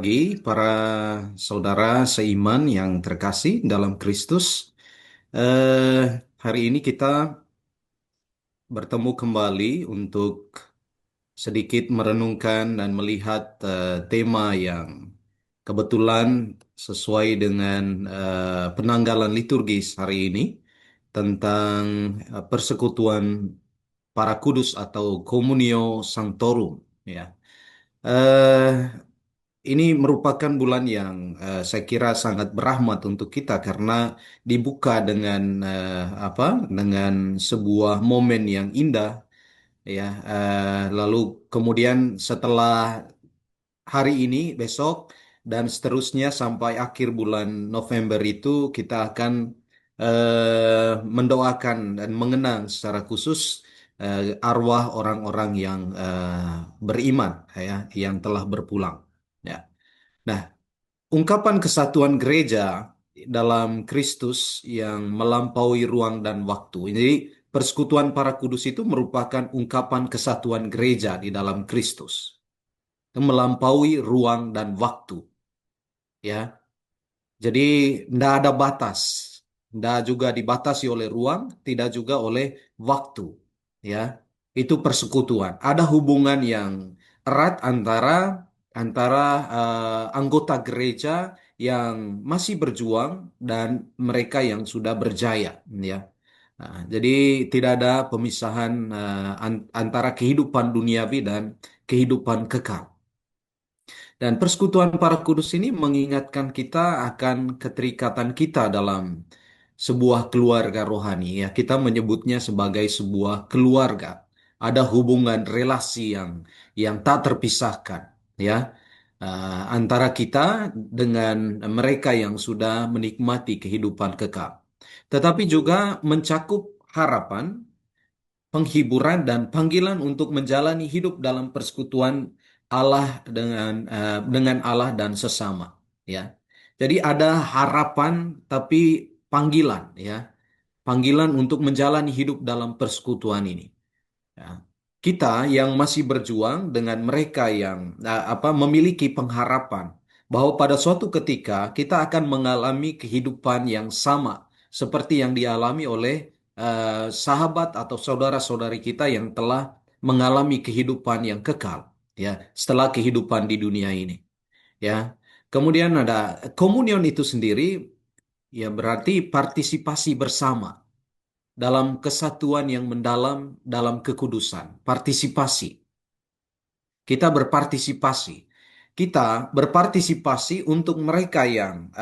Pagi para saudara seiman yang terkasih dalam Kristus. Hari ini kita bertemu kembali untuk sedikit merenungkan dan melihat tema yang kebetulan sesuai dengan penanggalan liturgis hari ini tentang persekutuan para kudus atau Communio Sanctorum. Ya. Eh, Ini merupakan bulan yang saya kira sangat berahmat untuk kita karena dibuka dengan apa? Dengan sebuah momen yang indah, ya. Lalu kemudian setelah hari ini, besok dan seterusnya sampai akhir bulan November itu kita akan mendoakan dan mengenang secara khusus arwah orang-orang yang beriman, ya, yang telah berpulang. Ya. Nah, ungkapan kesatuan gereja dalam Kristus yang melampaui ruang dan waktu. Jadi, persekutuan para kudus itu merupakan ungkapan kesatuan gereja di dalam Kristus yang melampaui ruang dan waktu, ya. Jadi, tidak ada batas, tidak juga dibatasi oleh ruang, tidak juga oleh waktu, ya. Itu persekutuan. Ada hubungan yang erat antara antara anggota gereja yang masih berjuang dan mereka yang sudah berjaya, ya. Nah, jadi tidak ada pemisahan antara kehidupan duniawi dan kehidupan kekal. Dan persekutuan para kudus ini mengingatkan kita akan keterikatan kita dalam sebuah keluarga rohani. Ya, kita menyebutnya sebagai sebuah keluarga. Ada hubungan relasi yang tak terpisahkan, ya, antara kita dengan mereka yang sudah menikmati kehidupan kekal. Tetapi juga mencakup harapan, penghiburan dan panggilan untuk menjalani hidup dalam persekutuan Allah dengan Allah dan sesama, ya. Jadi ada harapan tapi panggilan, ya. Panggilan untuk menjalani hidup dalam persekutuan ini. Ya. Kita yang masih berjuang dengan mereka yang memiliki pengharapan bahwa pada suatu ketika kita akan mengalami kehidupan yang sama seperti yang dialami oleh sahabat atau saudara-saudari kita yang telah mengalami kehidupan yang kekal, ya, setelah kehidupan di dunia ini, ya. Kemudian ada komunion itu sendiri, ya, berarti partisipasi bersama dalam kesatuan yang mendalam dalam kekudusan. Partisipasi. Kita berpartisipasi. Kita berpartisipasi untuk mereka yang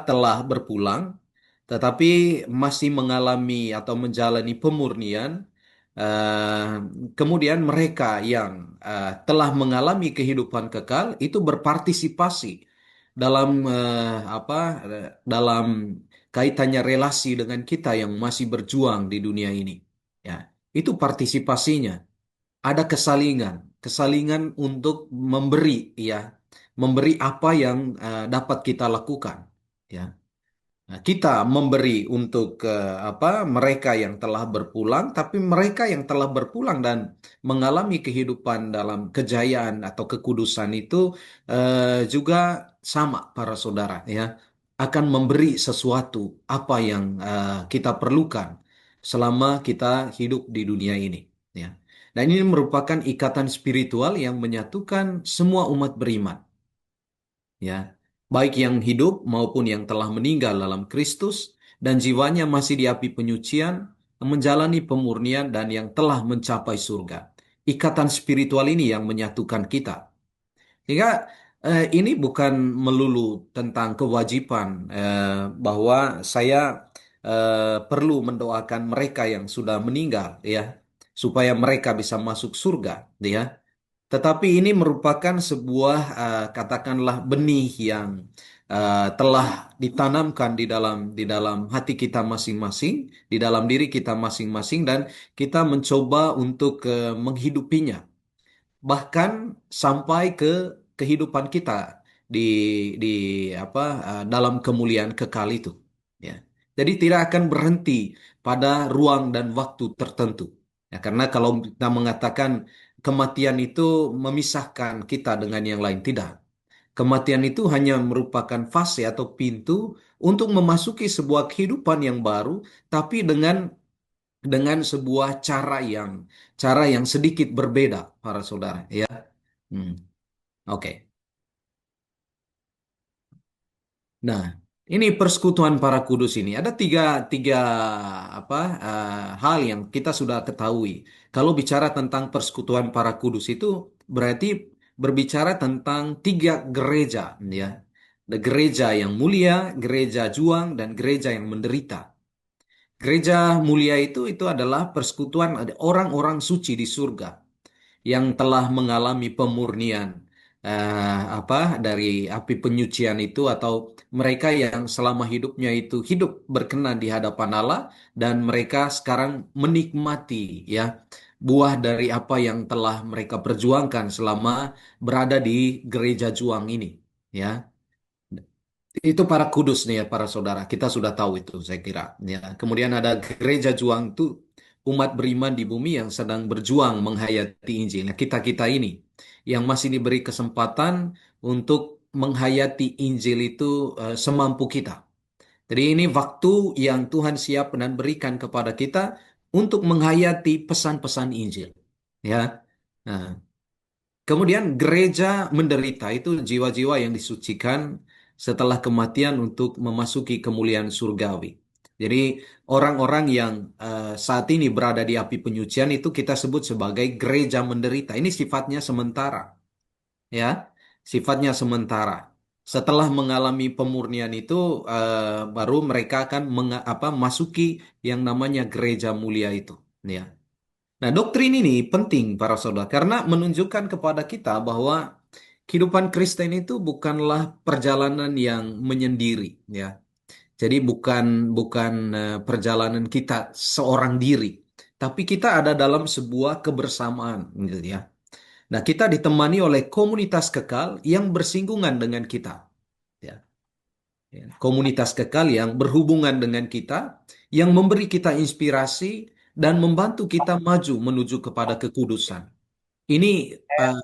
telah berpulang, tetapi masih mengalami atau menjalani pemurnian. Eh, Kemudian mereka yang telah mengalami kehidupan kekal itu berpartisipasi dalam dalam kaitannya relasi dengan kita yang masih berjuang di dunia ini. Ya, itu partisipasinya. Ada kesalingan untuk memberi, ya, memberi apa yang dapat kita lakukan, ya. Nah, kita memberi untuk mereka yang telah berpulang, tapi mereka yang telah berpulang dan mengalami kehidupan dalam kejayaan atau kekudusan itu juga sama para saudara, ya, akan memberi sesuatu apa yang kita perlukan selama kita hidup di dunia ini, ya. Dan ini merupakan ikatan spiritual yang menyatukan semua umat beriman, ya, baik yang hidup maupun yang telah meninggal dalam Kristus dan jiwanya masih di api penyucian, menjalani pemurnian dan yang telah mencapai surga. Ikatan spiritual ini yang menyatukan kita. Sehingga ini bukan melulu tentang kewajiban bahwa saya perlu mendoakan mereka yang sudah meninggal, ya, supaya mereka bisa masuk surga, ya. Tetapi ini merupakan sebuah katakanlah benih yang telah ditanamkan di dalam hati kita masing-masing, di dalam diri kita masing-masing, dan kita mencoba untuk menghidupinya, bahkan sampai ke kehidupan kita di di dalam kemuliaan kekal itu, ya. Jadi tidak akan berhenti pada ruang dan waktu tertentu, ya, karena kalau kita mengatakan kematian itu memisahkan kita dengan yang lain, tidak. Kematian itu hanya merupakan fase atau pintu untuk memasuki sebuah kehidupan yang baru, tapi dengan sebuah cara yang sedikit berbeda, para saudara. Ya, Hmm, oke. Nah, ini persekutuan para kudus ini ada tiga apa hal yang kita sudah ketahui. Kalau bicara tentang persekutuan para kudus itu berarti berbicara tentang tiga gereja, ya. Ada gereja yang mulia, gereja juang, dan gereja yang menderita. Gereja mulia itu adalah persekutuan ada orang-orang suci di surga yang telah mengalami pemurnian dari api penyucian itu, atau mereka yang selama hidupnya itu hidup berkenan di hadapan Allah, dan mereka sekarang menikmati, ya, buah dari apa yang telah mereka perjuangkan selama berada di gereja juang ini, ya. Itu para kudus nih, ya, para saudara. Kita sudah tahu itu, saya kira. Ya. Kemudian ada gereja juang itu umat beriman di bumi yang sedang berjuang menghayati Injil. Nah, kita-kita ini yang masih diberi kesempatan untuk menghayati Injil itu semampu kita. Jadi ini waktu yang Tuhan siap dan berikan kepada kita untuk menghayati pesan-pesan Injil. Ya. Nah, kemudian gereja menderita itu jiwa-jiwa yang disucikan setelah kematian untuk memasuki kemuliaan surgawi. Jadi orang-orang yang saat ini berada di api penyucian itu kita sebut sebagai gereja menderita. Ini sifatnya sementara, ya, sifatnya sementara. Setelah mengalami pemurnian itu, baru mereka akan masuki yang namanya gereja mulia itu, ya. Nah, doktrin ini penting para saudara karena menunjukkan kepada kita bahwa kehidupan Kristen itu bukanlah perjalanan yang menyendiri, ya. Jadi bukan bukan perjalanan kita seorang diri, tapi kita ada dalam sebuah kebersamaan, gitu, ya. Nah, kita ditemani oleh komunitas kekal yang bersinggungan dengan kita, ya. Ya. Komunitas kekal yang berhubungan dengan kita, yang memberi kita inspirasi dan membantu kita maju menuju kepada kekudusan. Ini uh,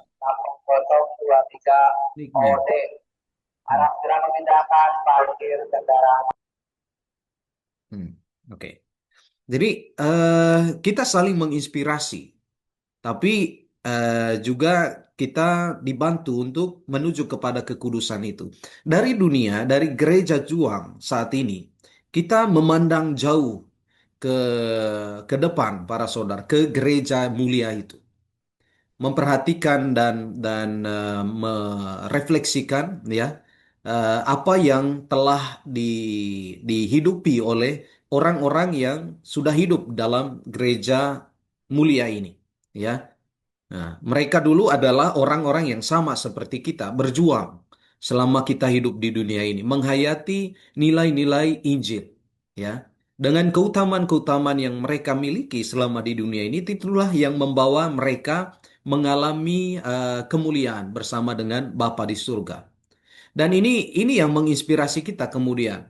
Potong dua tiga tekniknya. OD. Hmm, Arah segera memindahkan parkir kendaraan. hmm, Oke. Jadi kita saling menginspirasi, tapi juga kita dibantu untuk menuju kepada kekudusan itu. Dari dunia, dari gereja juang saat ini, kita memandang jauh ke ke depan, para saudara, ke gereja mulia itu, memperhatikan dan merefleksikan, ya, apa yang telah dihidupi oleh orang-orang yang sudah hidup dalam gereja mulia ini, ya. Nah, mereka dulu adalah orang-orang yang sama seperti kita, berjuang selama kita hidup di dunia ini, menghayati nilai-nilai Injil, ya. Dengan keutamaan-keutamaan yang mereka miliki selama di dunia ini, itulah yang membawa mereka mengalami kemuliaan bersama dengan Bapa di surga. Dan ini yang menginspirasi kita kemudian.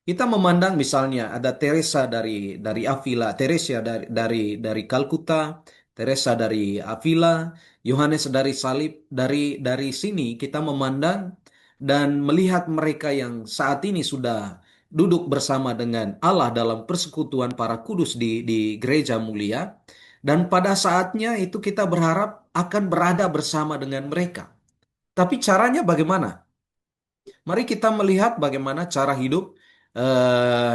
Kita memandang misalnya ada Teresa dari Avila, Teresia dari Kalkuta, Teresa dari Avila, Yohanes dari Salib. Dari sini kita memandang dan melihat mereka yang saat ini sudah duduk bersama dengan Allah dalam persekutuan para kudus di gereja mulia, dan pada saatnya itu kita berharap akan berada bersama dengan mereka. Tapi caranya bagaimana? Mari kita melihat bagaimana cara hidup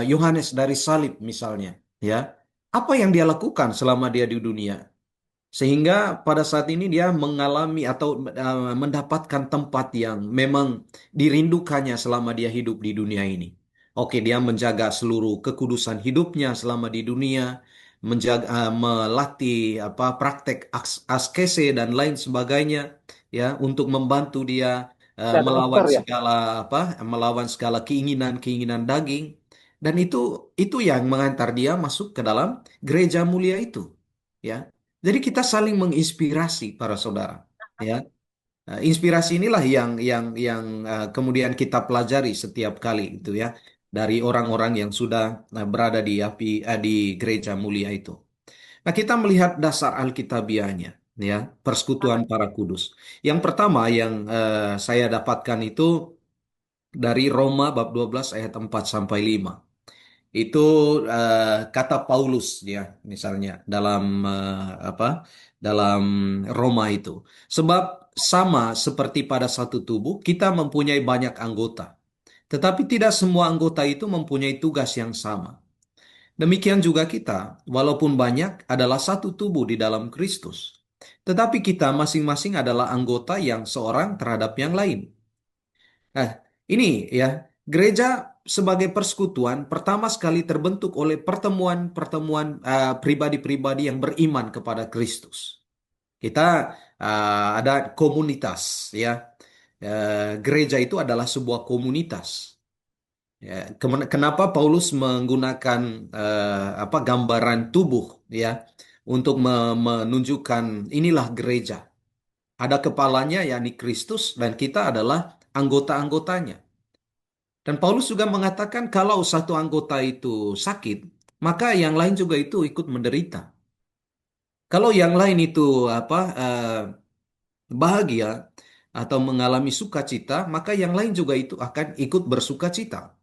Yohanes dari Salib misalnya, ya. Apa yang dia lakukan selama dia di dunia sehingga pada saat ini dia mengalami atau mendapatkan tempat yang memang dirindukannya selama dia hidup di dunia ini. Oke, dia menjaga seluruh kekudusan hidupnya selama di dunia, menjaga melatih praktek askese dan lain sebagainya, ya, untuk membantu dia Ya, melawan dokter ya. segala keinginan-keinginan daging, dan itu yang mengantar dia masuk ke dalam gereja mulia itu, ya. Jadi kita saling menginspirasi para saudara, ya. Inspirasi inilah yang kemudian kita pelajari setiap kali itu, ya, dari orang-orang yang sudah berada di gereja mulia itu. Nah, kita melihat dasar Alkitabiahnya, ya, persekutuan para kudus. Yang pertama yang saya dapatkan itu dari Roma bab 12 ayat 4 sampai 5. Itu kata Paulus dia misalnya dalam apa? Dalam Roma itu. Sebab sama seperti pada satu tubuh, kita mempunyai banyak anggota. Tetapi tidak semua anggota itu mempunyai tugas yang sama. Demikian juga kita, walaupun banyak, adalah satu tubuh di dalam Kristus. Tetapi kita masing-masing adalah anggota yang seorang terhadap yang lain. Nah, ini ya, gereja sebagai persekutuan pertama sekali terbentuk oleh pertemuan-pertemuan pribadi-pribadi yang beriman kepada Kristus. Kita ada komunitas ya. Gereja itu adalah sebuah komunitas. Ya, kenapa Paulus menggunakan apa gambaran tubuh ya untuk menunjukkan inilah gereja. Ada kepalanya yakni Kristus dan kita adalah anggota-anggotanya. Dan Paulus juga mengatakan kalau satu anggota itu sakit, maka yang lain juga itu ikut menderita. Kalau yang lain itu apa bahagia atau mengalami sukacita, maka yang lain juga itu akan ikut bersukacita.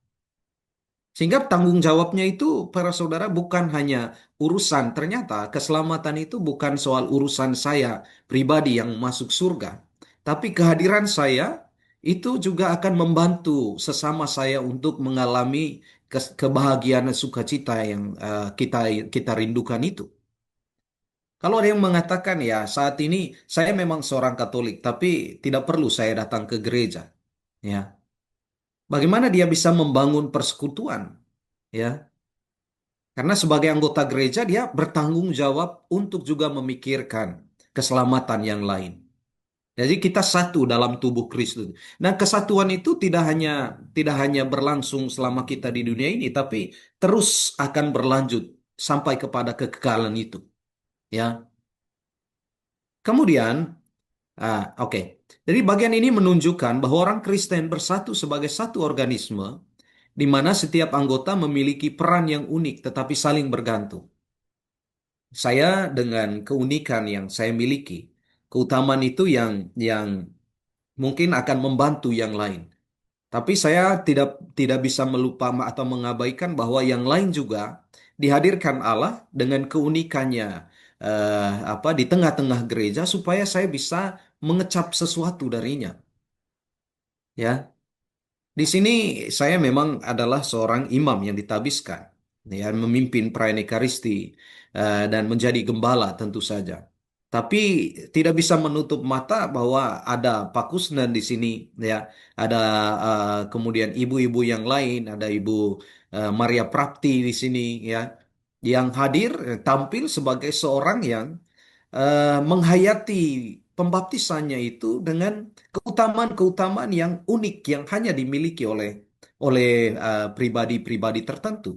Sehingga tanggung jawabnya itu para saudara bukan hanya urusan, ternyata keselamatan itu bukan soal urusan saya pribadi yang masuk surga. Tapi kehadiran saya itu juga akan membantu sesama saya untuk mengalami kebahagiaan dan sukacita yang kita kita rindukan itu. Kalau ada yang mengatakan ya saat ini saya memang seorang Katolik tapi tidak perlu saya datang ke gereja. Ya, bagaimana dia bisa membangun persekutuan? Ya, karena sebagai anggota gereja dia bertanggung jawab untuk juga memikirkan keselamatan yang lain. Jadi kita satu dalam tubuh Kristus. Dan kesatuan itu tidak hanya berlangsung selama kita di dunia ini, tapi terus akan berlanjut sampai kepada kekekalan itu. Ya. Kemudian, oke. Jadi bagian ini menunjukkan bahwa orang Kristen bersatu sebagai satu organisme, di mana setiap anggota memiliki peran yang unik tetapi saling bergantung. Saya dengan keunikan yang saya miliki, keutamaan itu yang mungkin akan membantu yang lain. Tapi saya tidak bisa melupa atau mengabaikan bahwa yang lain juga dihadirkan Allah dengan keunikannya apa di tengah-tengah gereja supaya saya bisa mengecap sesuatu darinya. Ya, di sini saya memang adalah seorang imam yang ditabiskan, ya, memimpin perayaan Ekaristi dan menjadi gembala tentu saja. Tapi tidak bisa menutup mata bahwa ada Pak Kusnan di sini, ya, ada kemudian ibu-ibu yang lain, ada Ibu Maria Prapti di sini, ya, yang hadir tampil sebagai seorang yang menghayati pembaptisannya itu dengan keutamaan-keutamaan yang unik yang hanya dimiliki oleh oleh pribadi-pribadi tertentu,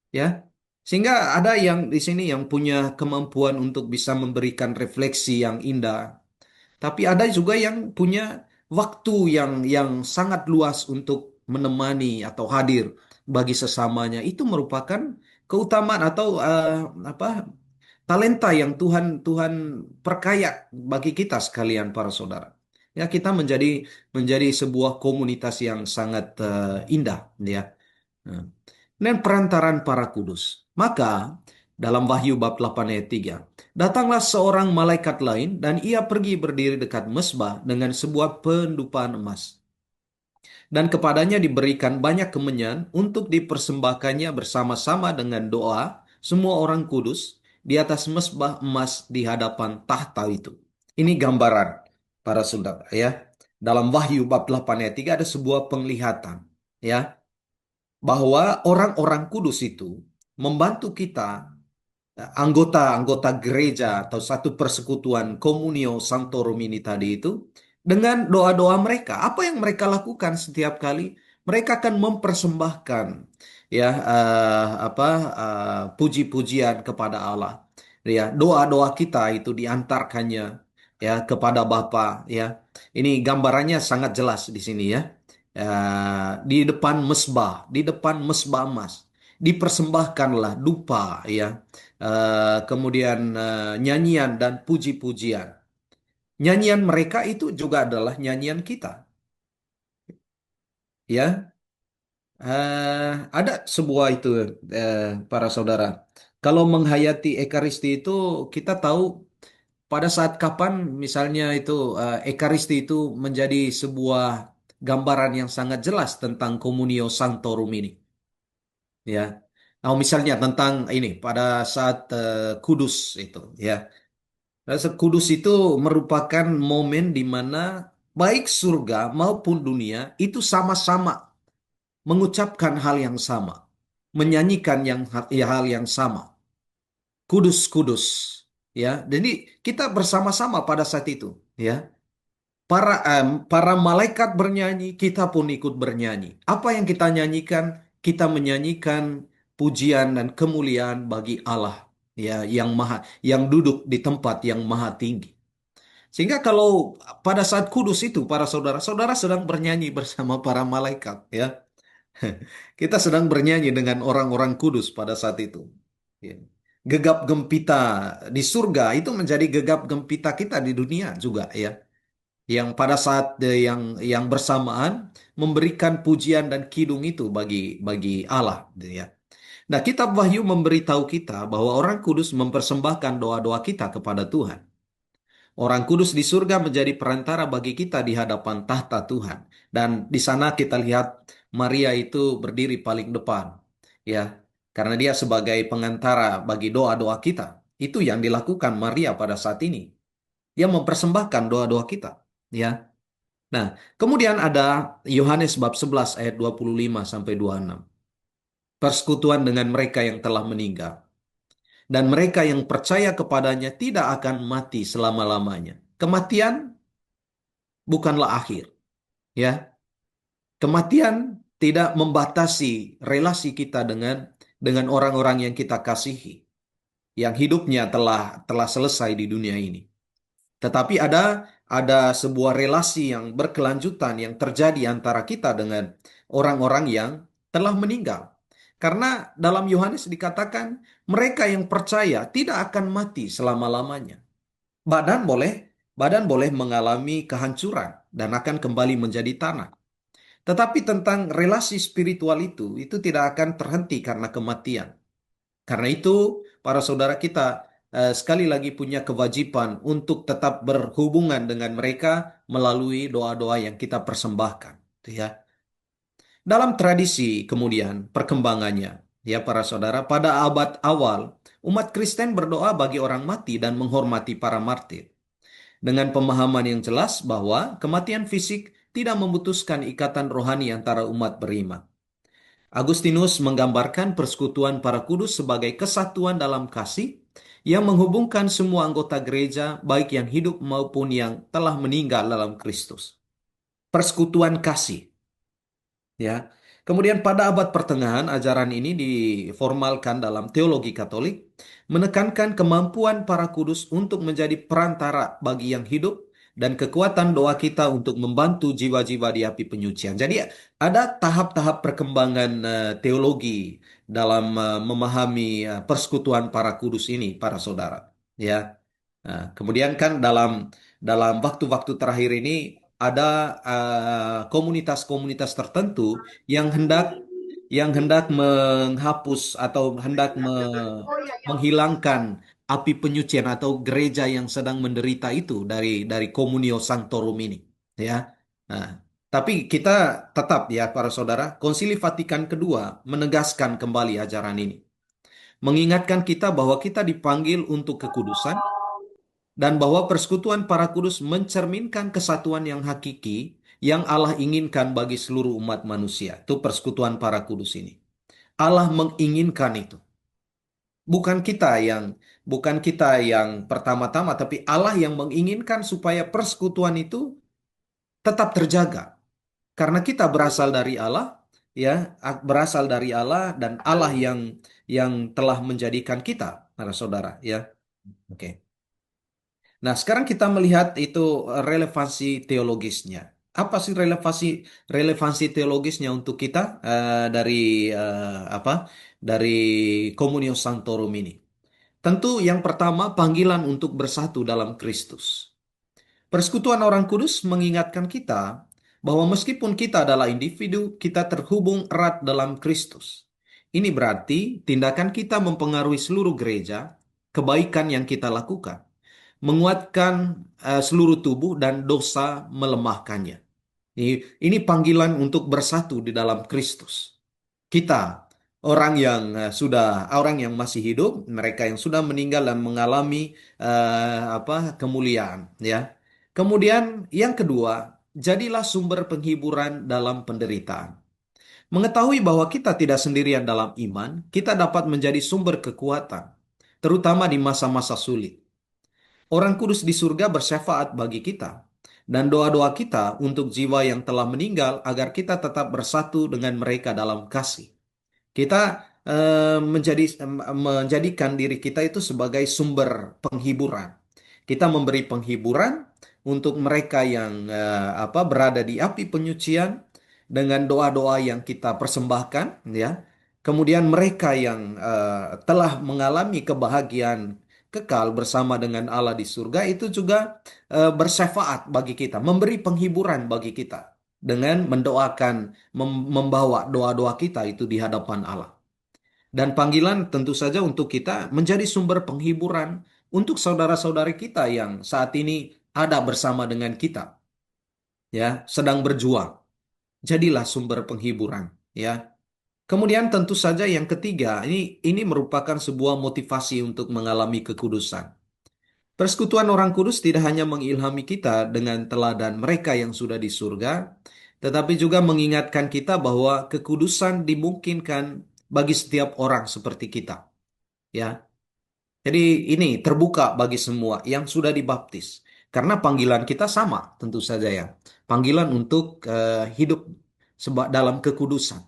ya. Sehingga ada yang di sini yang punya kemampuan untuk bisa memberikan refleksi yang indah, tapi ada juga yang punya waktu yang sangat luas untuk menemani atau hadir bagi sesamanya. Itu merupakan keutamaan atau apa talenta yang Tuhan Tuhan perkaya bagi kita sekalian para saudara. Ya, kita menjadi menjadi sebuah komunitas yang sangat indah, ya. Nah, dan perantaran para kudus. Maka dalam Wahyu bab 8 ayat 3, datanglah seorang malaikat lain dan ia pergi berdiri dekat mesbah dengan sebuah pendupaan emas. Dan kepadanya diberikan banyak kemenyan untuk dipersembahkannya bersama-sama dengan doa semua orang kudus di atas mesbah emas di hadapan tahta itu. Ini gambaran para saudara ya. Dalam Wahyu bab 8 ayat 3 ada sebuah penglihatan ya bahwa orang-orang kudus itu membantu kita anggota-anggota gereja atau satu persekutuan Communio Sanctorum ini tadi itu dengan doa-doa mereka. Apa yang mereka lakukan setiap kali? Mereka akan mempersembahkan ya apa puji-pujian kepada Allah. Ya, doa-doa kita itu diantarkannya ya kepada Bapa ya. Ini gambarannya sangat jelas di sini ya. Di depan mesbah emas dipersembahkanlah dupa ya kemudian nyanyian dan puji-pujian. Nyanyian mereka itu juga adalah nyanyian kita, ya. Ada sebuah itu, eh, para saudara. Kalau menghayati Ekaristi itu kita tahu pada saat kapan misalnya itu Ekaristi itu menjadi sebuah gambaran yang sangat jelas tentang Communio Sanctorum ini, ya. Nah, misalnya tentang ini pada saat Kudus itu, ya. Rasa Kudus itu merupakan momen di mana baik surga maupun dunia itu sama-sama mengucapkan hal yang sama, menyanyikan hal yang sama. Kudus, kudus, ya. Jadi kita bersama-sama pada saat itu, ya. Para malaikat bernyanyi, kita pun ikut bernyanyi. Apa yang kita nyanyikan? Kita menyanyikan pujian dan kemuliaan bagi Allah, ya, yang duduk di tempat yang maha tinggi. Sehingga kalau pada saat kudus itu, para saudara-saudara sedang bernyanyi bersama para malaikat, ya. Kita sedang bernyanyi dengan orang-orang kudus pada saat itu. Ya. Gegap gempita di surga itu menjadi gegap gempita kita di dunia juga, ya. Yang pada saat yang bersamaan memberikan pujian dan kidung itu bagi bagi Allah, ya. Nah, kitab Wahyu memberitahu kita bahwa orang kudus mempersembahkan doa-doa kita kepada Tuhan. Orang kudus di surga menjadi perantara bagi kita di hadapan tahta Tuhan. Dan di sana kita lihat Maria itu berdiri paling depan. Ya, karena dia sebagai pengantara bagi doa-doa kita. Itu yang dilakukan Maria pada saat ini. Dia mempersembahkan doa-doa kita. Ya. Nah, kemudian ada Yohanes bab 11 ayat 25 sampai 26. Persekutuan dengan mereka yang telah meninggal. Dan mereka yang percaya kepadanya tidak akan mati selama-lamanya. Kematian bukanlah akhir, ya. Kematian tidak membatasi relasi kita dengan orang-orang yang kita kasihi, yang hidupnya telah selesai di dunia ini. Tetapi ada sebuah relasi yang berkelanjutan yang terjadi antara kita dengan orang-orang yang telah meninggal. Karena dalam Yohanes dikatakan mereka yang percaya tidak akan mati selama-lamanya. Badan boleh badan boleh mengalami kehancuran dan akan kembali menjadi tanah. Tetapi tentang relasi spiritual itu tidak akan terhenti karena kematian. Karena itu, para saudara kita sekali lagi punya kewajiban untuk tetap berhubungan dengan mereka melalui doa-doa yang kita persembahkan. Itu, ya. Dalam tradisi kemudian perkembangannya, ya para saudara, pada abad awal umat Kristen berdoa bagi orang mati dan menghormati para martir dengan pemahaman yang jelas bahwa kematian fisik tidak memutuskan ikatan rohani antara umat beriman. Agustinus menggambarkan persekutuan para kudus sebagai kesatuan dalam kasih yang menghubungkan semua anggota gereja, baik yang hidup maupun yang telah meninggal dalam Kristus. Persekutuan kasih, ya. Kemudian pada abad pertengahan ajaran ini diformalkan dalam teologi Katolik, menekankan kemampuan para kudus untuk menjadi perantara bagi yang hidup dan kekuatan doa kita untuk membantu jiwa-jiwa di api penyucian. Jadi ada tahap-tahap perkembangan teologi dalam memahami persekutuan para kudus ini, para saudara. Ya. Nah, kemudian kan dalam dalam waktu-waktu terakhir ini ada komunitas-komunitas tertentu yang hendak menghapus atau hendak menghilangkan api penyucian atau gereja yang sedang menderita itu dari Communio Sanctorum ini, ya. Nah, tapi kita tetap, ya para saudara, Konsili Vatikan kedua menegaskan kembali ajaran ini, mengingatkan kita bahwa kita dipanggil untuk kekudusan dan bahwa persekutuan para kudus mencerminkan kesatuan yang hakiki yang Allah inginkan bagi seluruh umat manusia. Itu persekutuan para kudus ini. Allah menginginkan itu. Bukan kita yang bukan kita yang pertama-tama, tapi Allah yang menginginkan supaya persekutuan itu tetap terjaga. Karena kita berasal dari Allah, ya, berasal dari Allah dan Allah yang telah menjadikan kita, para saudara, ya. Oke. Nah, sekarang kita melihat itu relevansi teologisnya. Apa sih relevansi teologisnya untuk kita dari apa? Dari Communio Sanctorum ini. Tentu yang pertama panggilan untuk bersatu dalam Kristus. Persekutuan Orang Kudus mengingatkan kita bahwa meskipun kita adalah individu, kita terhubung erat dalam Kristus. Ini berarti tindakan kita mempengaruhi seluruh gereja, kebaikan yang kita lakukan, menguatkan seluruh tubuh dan dosa melemahkannya. Ini panggilan untuk bersatu di dalam Kristus. Kita orang yang masih hidup, mereka yang sudah meninggal dan mengalami kemuliaan, ya. Kemudian yang kedua, jadilah sumber penghiburan dalam penderitaan. Mengetahui bahwa kita tidak sendirian dalam iman, kita dapat menjadi sumber kekuatan, terutama di masa-masa sulit. Orang kudus di surga bersyafaat bagi kita, dan doa-doa kita untuk jiwa yang telah meninggal agar kita tetap bersatu dengan mereka dalam kasih. Kita menjadikan diri kita itu sebagai sumber penghiburan. Kita memberi penghiburan untuk mereka yang berada di api penyucian dengan doa-doa yang kita persembahkan, ya. Kemudian mereka yang telah mengalami kebahagiaan kekal bersama dengan Allah di surga itu juga bersyafaat bagi kita, memberi penghiburan bagi kita dengan mendoakan, membawa doa-doa kita itu di hadapan Allah. Dan panggilan tentu saja untuk kita menjadi sumber penghiburan untuk saudara-saudari kita yang saat ini ada bersama dengan kita, ya, sedang berjuang. Jadilah sumber penghiburan, ya. Kemudian tentu saja yang ketiga, ini merupakan sebuah motivasi untuk mengalami kekudusan. Persekutuan orang kudus tidak hanya mengilhami kita dengan teladan mereka yang sudah di surga, tetapi juga mengingatkan kita bahwa kekudusan dimungkinkan bagi setiap orang seperti kita. Ya, jadi ini terbuka bagi semua yang sudah dibaptis. Karena panggilan kita sama, tentu saja ya. Panggilan untuk hidup dalam kekudusan.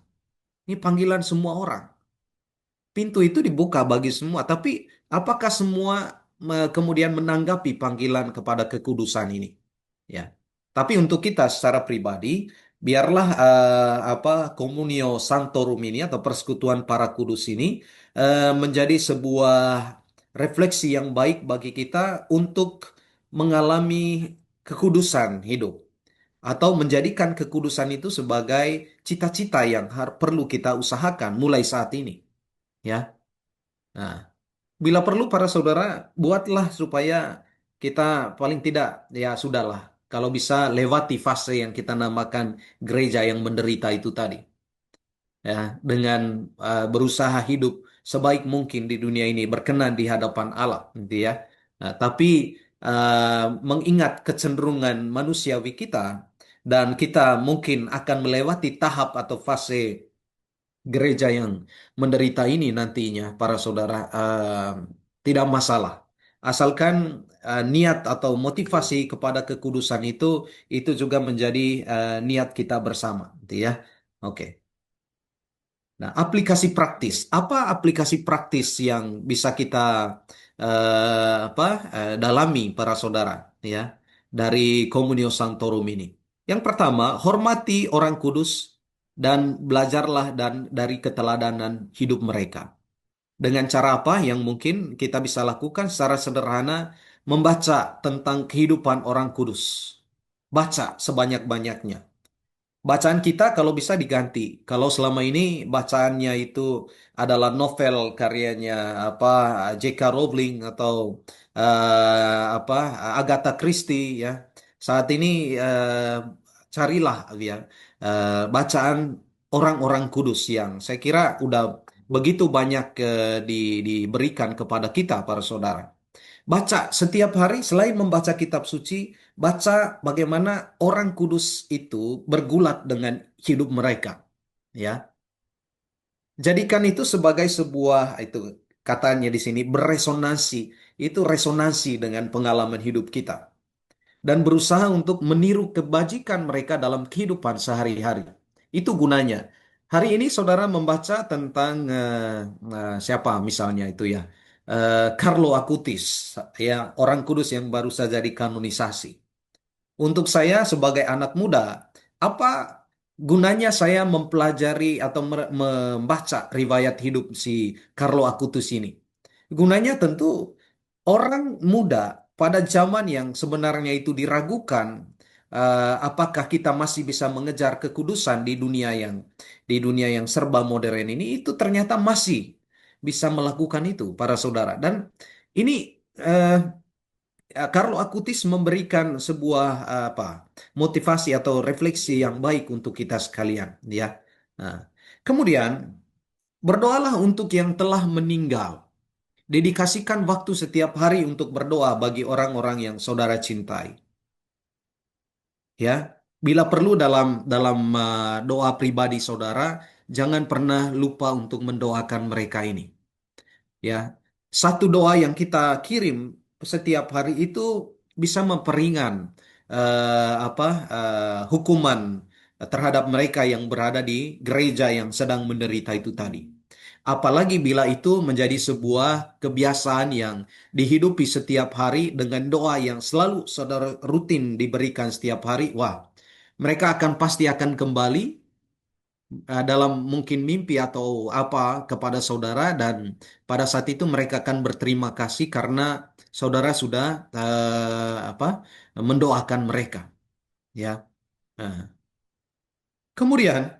Ini panggilan semua orang. Pintu itu dibuka bagi semua, tapi apakah semua kemudian menanggapi panggilan kepada kekudusan ini? Ya. Tapi untuk kita secara pribadi, biarlah Communio Sanctorum ini atau persekutuan para kudus ini menjadi sebuah refleksi yang baik bagi kita untuk mengalami kekudusan hidup atau menjadikan kekudusan itu sebagai cita-cita yang perlu kita usahakan mulai saat ini, ya. Nah, bila perlu para saudara, buatlah supaya kita paling tidak, ya sudahlah. Kalau bisa lewati fase yang kita namakan gereja yang menderita itu tadi. Ya, dengan berusaha hidup sebaik mungkin di dunia ini, berkenan di hadapan Allah, gitu ya. Nah, tapi mengingat kecenderungan manusiawi kita, dan kita mungkin akan melewati tahap atau fase gereja yang menderita ini nantinya, para saudara, tidak masalah. Asalkan niat atau motivasi kepada kekudusan itu juga menjadi niat kita bersama, gitu ya. Oke. Nah, aplikasi praktis. Apa aplikasi praktis yang bisa kita dalami para saudara, ya, dari Communio Sanctorum ini? Yang pertama, hormati orang kudus dan belajarlah dari keteladanan hidup mereka. Dengan cara apa yang mungkin kita bisa lakukan secara sederhana? Membaca tentang kehidupan orang kudus. Baca sebanyak-banyaknya. Bacaan kita kalau bisa diganti. Kalau selama ini bacaannya itu adalah novel karyanya apa J.K. Rowling atau Agatha Christie, ya. Saat ini carilah, ya, bacaan orang-orang kudus yang saya kira udah begitu banyak diberikan kepada kita para saudara. Baca setiap hari selain membaca kitab suci, baca bagaimana orang kudus itu bergulat dengan hidup mereka. Ya, jadikan itu sebagai sebuah, itu katanya di sini, beresonansi. Itu resonansi dengan pengalaman hidup kita dan berusaha untuk meniru kebajikan mereka dalam kehidupan sehari-hari. Itu gunanya. Hari ini saudara membaca tentang siapa misalnya itu, ya, Carlo Acutis, ya, orang kudus yang baru saja dikanonisasi. Untuk saya sebagai anak muda, apa gunanya saya mempelajari atau membaca riwayat hidup si Carlo Acutis ini? Gunanya tentu orang muda pada zaman yang sebenarnya itu diragukan, apakah kita masih bisa mengejar kekudusan di dunia yang serba modern ini, itu ternyata masih bisa melakukan itu, para saudara. Dan ini eh, Carlo Acutis memberikan sebuah motivasi atau refleksi yang baik untuk kita sekalian, ya. Nah, kemudian berdoalah untuk yang telah meninggal. Dedikasikan waktu setiap hari untuk berdoa bagi orang-orang yang saudara cintai. Ya, bila perlu dalam doa pribadi saudara, jangan pernah lupa untuk mendoakan mereka ini. Ya, satu doa yang kita kirim setiap hari itu bisa memperingan hukuman terhadap mereka yang berada di gereja yang sedang menderita itu tadi. Apalagi bila itu menjadi sebuah kebiasaan yang dihidupi setiap hari dengan doa yang selalu saudara rutin diberikan setiap hari. Wah, mereka pasti akan kembali dalam mungkin mimpi atau apa kepada saudara, dan pada saat itu mereka akan berterima kasih karena saudara sudah mendoakan mereka, ya. Nah, kemudian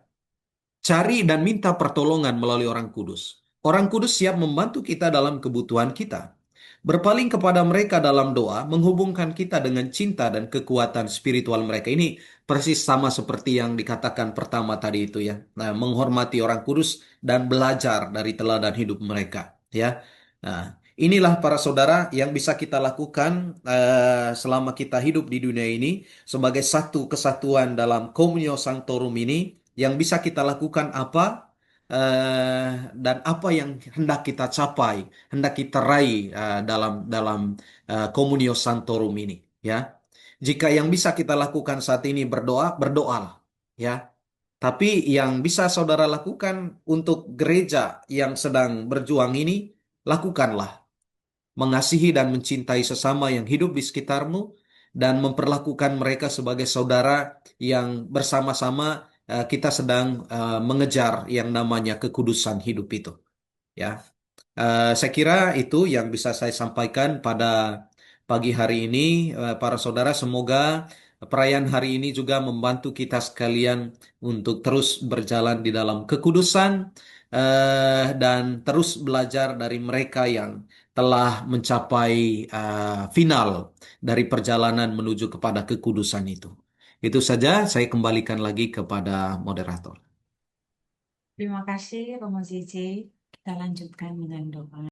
cari dan minta pertolongan melalui orang kudus. Orang kudus siap membantu kita dalam kebutuhan kita. Berpaling kepada mereka dalam doa menghubungkan kita dengan cinta dan kekuatan spiritual mereka. Ini persis sama seperti yang dikatakan pertama tadi itu, ya. Nah, menghormati orang kudus dan belajar dari teladan hidup mereka, ya. Nah, inilah para saudara yang bisa kita lakukan selama kita hidup di dunia ini sebagai satu kesatuan dalam Communio Sanctorum ini, yang bisa kita lakukan apa dan apa yang hendak kita capai, hendak kita raih dalam dalam Communio Sanctorum ini, ya. Jika yang bisa kita lakukan saat ini berdoa, berdoalah, ya. Tapi yang bisa saudara lakukan untuk gereja yang sedang berjuang ini, lakukanlah. Mengasihi dan mencintai sesama yang hidup di sekitarmu, dan memperlakukan mereka sebagai saudara yang bersama-sama kita sedang mengejar yang namanya kekudusan hidup itu, ya. Saya kira itu yang bisa saya sampaikan pada pagi hari ini, para saudara. Semoga perayaan hari ini juga membantu kita sekalian untuk terus berjalan di dalam kekudusan, dan terus belajar dari mereka yang telah mencapai final dari perjalanan menuju kepada kekudusan itu. Itu saja, saya kembalikan lagi kepada moderator. Terima kasih, Romo Cici. Kita lanjutkan dengan doa.